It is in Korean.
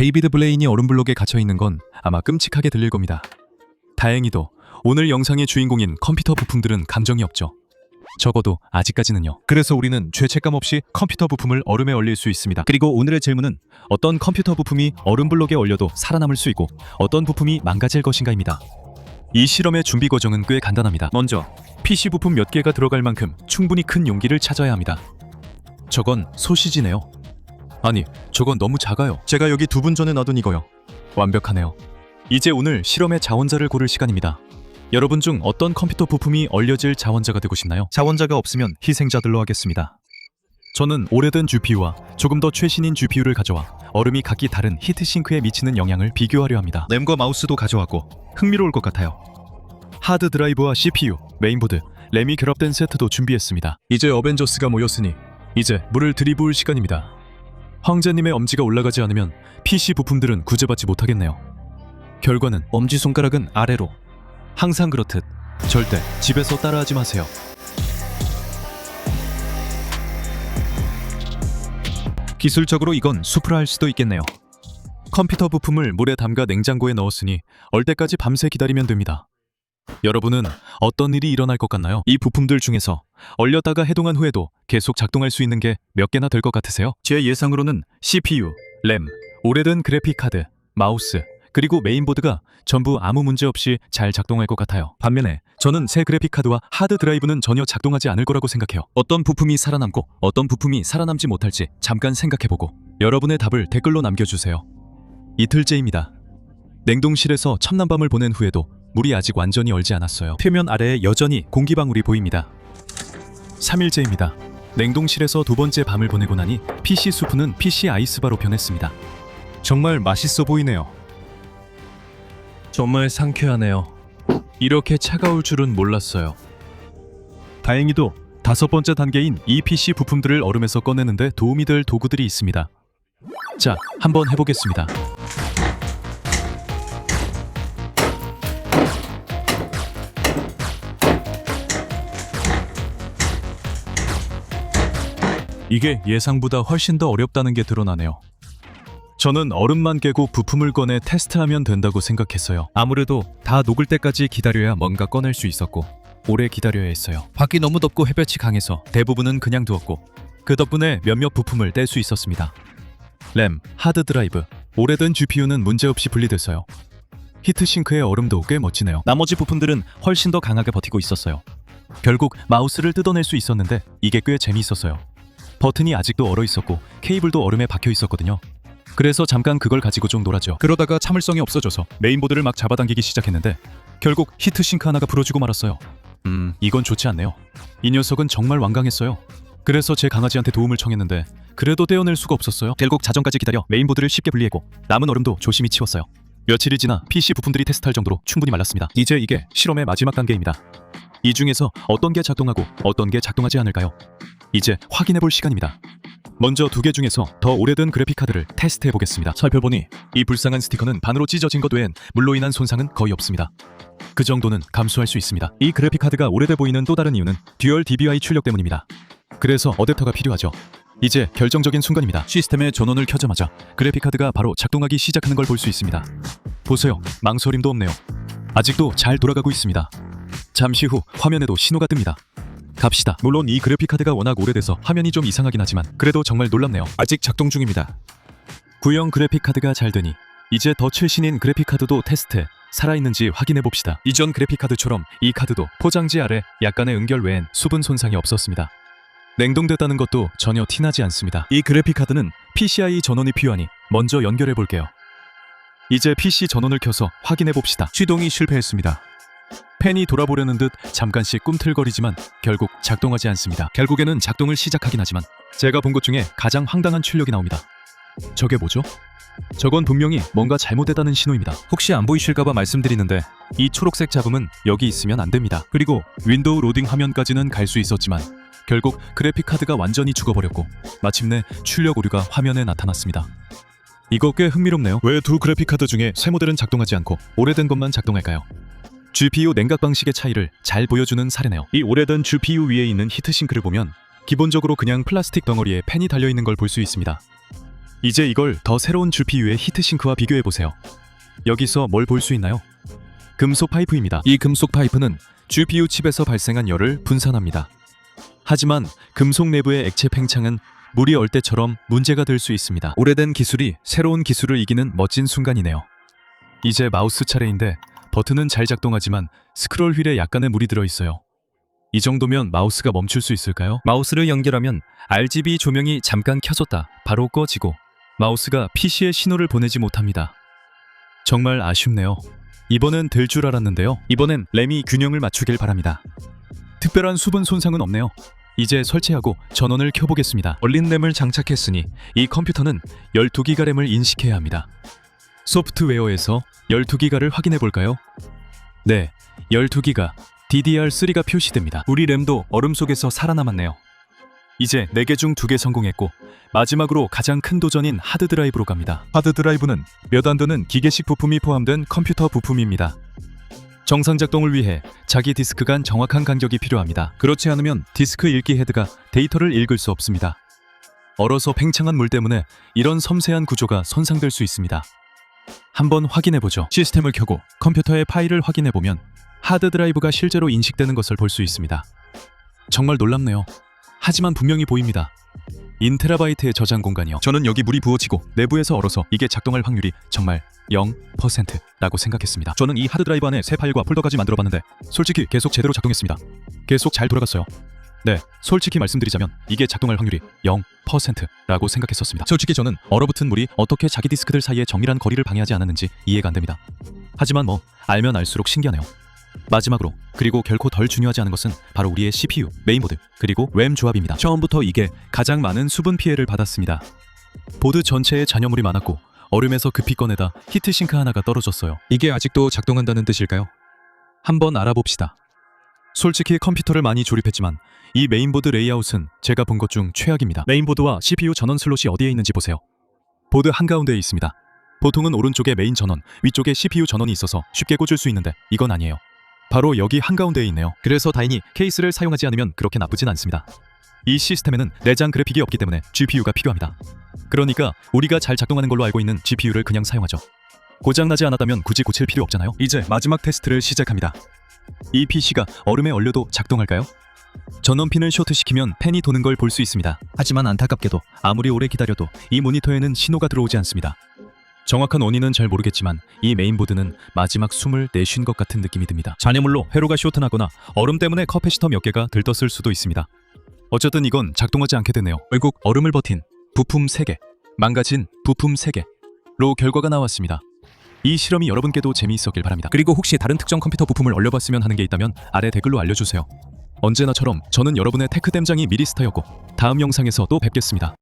데이비드 블레인이 얼음블록에 갇혀있는 건 아마 끔찍하게 들릴 겁니다. 다행히도 오늘 영상의 주인공인 컴퓨터 부품들은 감정이 없죠. 적어도 아직까지는요. 그래서 우리는 죄책감 없이 컴퓨터 부품을 얼음에 얼릴 수 있습니다. 그리고 오늘의 질문은 어떤 컴퓨터 부품이 얼음블록에 얼려도 살아남을 수 있고 어떤 부품이 망가질 것인가입니다. 이 실험의 준비 과정은 꽤 간단합니다. 먼저 PC 부품 몇 개가 들어갈 만큼 충분히 큰 용기를 찾아야 합니다. 저건 소시지네요. 아니, 저건 너무 작아요. 제가 여기 2분 전에 놔둔 이거요. 완벽하네요. 이제 오늘 실험의 자원자를 고를 시간입니다. 여러분 중 어떤 컴퓨터 부품이 얼려질 자원자가 되고 싶나요? 자원자가 없으면 희생자들로 하겠습니다. 저는 오래된 GPU와 조금 더 최신인 GPU를 가져와 얼음이 각기 다른 히트싱크에 미치는 영향을 비교하려 합니다. 램과 마우스도 가져왔고 흥미로울 것 같아요. 하드 드라이브와 CPU, 메인보드, 램이 결합된 세트도 준비했습니다. 이제 어벤져스가 모였으니 이제 물을 들이부을 시간입니다. 황제님의 엄지가 올라가지 않으면 PC 부품들은 구제받지 못하겠네요. 결과는 엄지손가락은 아래로. 항상 그렇듯 절대 집에서 따라하지 마세요. 기술적으로 이건 수프라할 수도 있겠네요. 컴퓨터 부품을 물에 담가 냉장고에 넣었으니 얼 때까지 밤새 기다리면 됩니다. 여러분은 어떤 일이 일어날 것 같나요? 이 부품들 중에서 얼렸다가 해동한 후에도 계속 작동할 수 있는 게 몇 개나 될 것 같으세요? 제 예상으로는 CPU, 램, 오래된 그래픽카드, 마우스, 그리고 메인보드가 전부 아무 문제 없이 잘 작동할 것 같아요. 반면에 저는 새 그래픽카드와 하드 드라이브는 전혀 작동하지 않을 거라고 생각해요. 어떤 부품이 살아남고 어떤 부품이 살아남지 못할지 잠깐 생각해보고 여러분의 답을 댓글로 남겨주세요. 이틀째입니다. 냉동실에서 첫난밤을 보낸 후에도 물이 아직 완전히 얼지 않았어요. 표면 아래에 여전히 공기방울이 보입니다. 3일째입니다. 냉동실에서 2번째 밤을 보내고 나니 PC 수프는 PC 아이스바로 변했습니다. 정말 맛있어 보이네요. 정말 상쾌하네요. 이렇게 차가울 줄은 몰랐어요. 다행히도 5번째 단계인 이 PC 부품들을 얼음에서 꺼내는데 도움이 될 도구들이 있습니다. 자, 한번 해보겠습니다. 이게 예상보다 훨씬 더 어렵다는 게 드러나네요. 저는 얼음만 깨고 부품을 꺼내 테스트하면 된다고 생각했어요. 아무래도 다 녹을 때까지 기다려야 뭔가 꺼낼 수 있었고 오래 기다려야 했어요. 밖이 너무 덥고 햇볕이 강해서 대부분은 그냥 두었고 그 덕분에 몇몇 부품을 뗄 수 있었습니다. 램, 하드 드라이브, 오래된 GPU는 문제없이 분리됐어요. 히트싱크의 얼음도 꽤 멋지네요. 나머지 부품들은 훨씬 더 강하게 버티고 있었어요. 결국 마우스를 뜯어낼 수 있었는데 이게 꽤 재미있었어요. 버튼이 아직도 얼어 있었고 케이블도 얼음에 박혀 있었거든요. 그래서 잠깐 그걸 가지고 좀 놀았죠. 그러다가 참을성이 없어져서 메인보드를 막 잡아당기기 시작했는데 결국 히트싱크 하나가 부러지고 말았어요. 이건 좋지 않네요. 이 녀석은 정말 완강했어요. 그래서 제 강아지한테 도움을 청했는데 그래도 떼어낼 수가 없었어요. 결국 자정까지 기다려 메인보드를 쉽게 분리했고 남은 얼음도 조심히 치웠어요. 며칠이 지나 PC 부품들이 테스트할 정도로 충분히 말랐습니다. 이제 이게 실험의 마지막 단계입니다. 이 중에서 어떤 게 작동하고 어떤 게 작동하지 않을까요? 이제 확인해볼 시간입니다. 먼저 2개 중에서 더 오래된 그래픽카드를 테스트해보겠습니다. 살펴보니 이 불쌍한 스티커는 반으로 찢어진 것 외엔 물로 인한 손상은 거의 없습니다. 그 정도는 감수할 수 있습니다. 이 그래픽카드가 오래돼 보이는 또 다른 이유는 듀얼 DVI 출력 때문입니다. 그래서 어댑터가 필요하죠. 이제 결정적인 순간입니다. 시스템의 전원을 켜자마자 그래픽카드가 바로 작동하기 시작하는 걸 볼 수 있습니다. 보세요. 망설임도 없네요. 아직도 잘 돌아가고 있습니다. 잠시 후 화면에도 신호가 뜹니다. 갑시다. 물론 이 그래픽카드가 워낙 오래돼서 화면이 좀 이상하긴 하지만 그래도 정말 놀랍네요. 아직 작동 중입니다. 구형 그래픽카드가 잘 되니 이제 더 최신인 그래픽카드도 테스트해 살아있는지 확인해봅시다. 이전 그래픽카드처럼 이 카드도 포장지 아래 약간의 응결 외엔 수분 손상이 없었습니다. 냉동됐다는 것도 전혀 티나지 않습니다. 이 그래픽카드는 PCI 전원이 필요하니 먼저 연결해볼게요. 이제 PC 전원을 켜서 확인해봅시다. 시동이 실패했습니다. 팬이 돌아보려는 듯 잠깐씩 꿈틀거리지만 결국 작동하지 않습니다. 결국에는 작동을 시작하긴 하지만 제가 본 것 중에 가장 황당한 출력이 나옵니다. 저게 뭐죠? 저건 분명히 뭔가 잘못됐다는 신호입니다. 혹시 안 보이실까봐 말씀드리는데 이 초록색 잡음은 여기 있으면 안 됩니다. 그리고 윈도우 로딩 화면까지는 갈 수 있었지만 결국 그래픽카드가 완전히 죽어버렸고 마침내 출력 오류가 화면에 나타났습니다. 이거 꽤 흥미롭네요. 왜 2 그래픽카드 중에 새 모델은 작동하지 않고 오래된 것만 작동할까요? GPU 냉각 방식의 차이를 잘 보여주는 사례네요. 이 오래된 GPU 위에 있는 히트싱크를 보면 기본적으로 그냥 플라스틱 덩어리에 팬이 달려있는 걸 볼 수 있습니다. 이제 이걸 더 새로운 GPU의 히트싱크와 비교해보세요. 여기서 뭘 볼 수 있나요? 금속 파이프입니다. 이 금속 파이프는 GPU 칩에서 발생한 열을 분산합니다. 하지만 금속 내부의 액체 팽창은 물이 얼 때처럼 문제가 될 수 있습니다. 오래된 기술이 새로운 기술을 이기는 멋진 순간이네요. 이제 마우스 차례인데 버튼은 잘 작동하지만 스크롤 휠에 약간의 물이 들어있어요. 이 정도면 마우스가 멈출 수 있을까요? 마우스를 연결하면 RGB 조명이 잠깐 켜졌다 바로 꺼지고 마우스가 PC에 신호를 보내지 못합니다. 정말 아쉽네요. 이번엔 될 줄 알았는데요. 이번엔 램이 균형을 맞추길 바랍니다. 특별한 수분 손상은 없네요. 이제 설치하고 전원을 켜보겠습니다. 얼린 램을 장착했으니 이 컴퓨터는 12기가 램을 인식해야 합니다. 소프트웨어에서 12기가를 확인해 볼까요? 네, 12기가 DDR3가 표시됩니다. 우리 램도 얼음 속에서 살아남았네요. 이제 4개 중 2개 성공했고 마지막으로 가장 큰 도전인 하드드라이브로 갑니다. 하드드라이브는 몇 안 되는 기계식 부품이 포함된 컴퓨터 부품입니다. 정상 작동을 위해 자기 디스크 간 정확한 간격이 필요합니다. 그렇지 않으면 디스크 읽기 헤드가 데이터를 읽을 수 없습니다. 얼어서 팽창한 물 때문에 이런 섬세한 구조가 손상될 수 있습니다. 한번 확인해보죠. 시스템을 켜고 컴퓨터의 파일을 확인해보면 하드드라이브가 실제로 인식되는 것을 볼 수 있습니다. 정말 놀랍네요. 하지만 분명히 보입니다. 인테라바이트의 저장 공간이요. 저는 여기 물이 부어지고 내부에서 얼어서 이게 작동할 확률이 정말 0%라고 생각했습니다. 저는 이 하드드라이브 안에 새 파일과 폴더까지 만들어봤는데 솔직히 계속 제대로 작동했습니다. 계속 잘 돌아갔어요. 네, 솔직히 말씀드리자면 이게 작동할 확률이 0%라고 생각했었습니다. 솔직히 저는 얼어붙은 물이 어떻게 자기 디스크들 사이에 정밀한 거리를 방해하지 않았는지 이해가 안 됩니다. 하지만 알면 알수록 신기하네요. 마지막으로, 그리고 결코 덜 중요하지 않은 것은 바로 우리의 CPU, 메인보드, 그리고 램 조합입니다. 처음부터 이게 가장 많은 수분 피해를 받았습니다. 보드 전체에 잔여물이 많았고 얼음에서 급히 꺼내다 히트싱크 하나가 떨어졌어요. 이게 아직도 작동한다는 뜻일까요? 한번 알아봅시다. 솔직히 컴퓨터를 많이 조립했지만 이 메인보드 레이아웃은 제가 본 것 중 최악입니다. 메인보드와 CPU 전원 슬롯이 어디에 있는지 보세요. 보드 한가운데에 있습니다. 보통은 오른쪽에 메인 전원, 위쪽에 CPU 전원이 있어서 쉽게 꽂을 수 있는데 이건 아니에요. 바로 여기 한가운데에 있네요. 그래서 다행히 케이스를 사용하지 않으면 그렇게 나쁘진 않습니다. 이 시스템에는 내장 그래픽이 없기 때문에 GPU가 필요합니다. 그러니까 우리가 잘 작동하는 걸로 알고 있는 GPU를 그냥 사용하죠. 고장나지 않았다면 굳이 고칠 필요 없잖아요. 이제 마지막 테스트를 시작합니다. 이 PC가 얼음에 얼려도 작동할까요? 전원핀을 쇼트시키면 팬이 도는 걸 볼 수 있습니다. 하지만 안타깝게도 아무리 오래 기다려도 이 모니터에는 신호가 들어오지 않습니다. 정확한 원인은 잘 모르겠지만 이 메인보드는 마지막 숨을 내쉰 것 같은 느낌이 듭니다. 잔여물로 회로가 쇼트나거나 얼음 때문에 커패시터 몇 개가 들떴을 수도 있습니다. 어쨌든 이건 작동하지 않게 되네요. 결국 얼음을 버틴 부품 3개, 망가진 부품 3개로 결과가 나왔습니다. 이 실험이 여러분께도 재미있었길 바랍니다. 그리고 혹시 다른 특정 컴퓨터 부품을 얼려봤으면 하는 게 있다면 아래 댓글로 알려주세요. 언제나처럼 저는 여러분의 테크댐장이 미리스타였고 다음 영상에서 또 뵙겠습니다.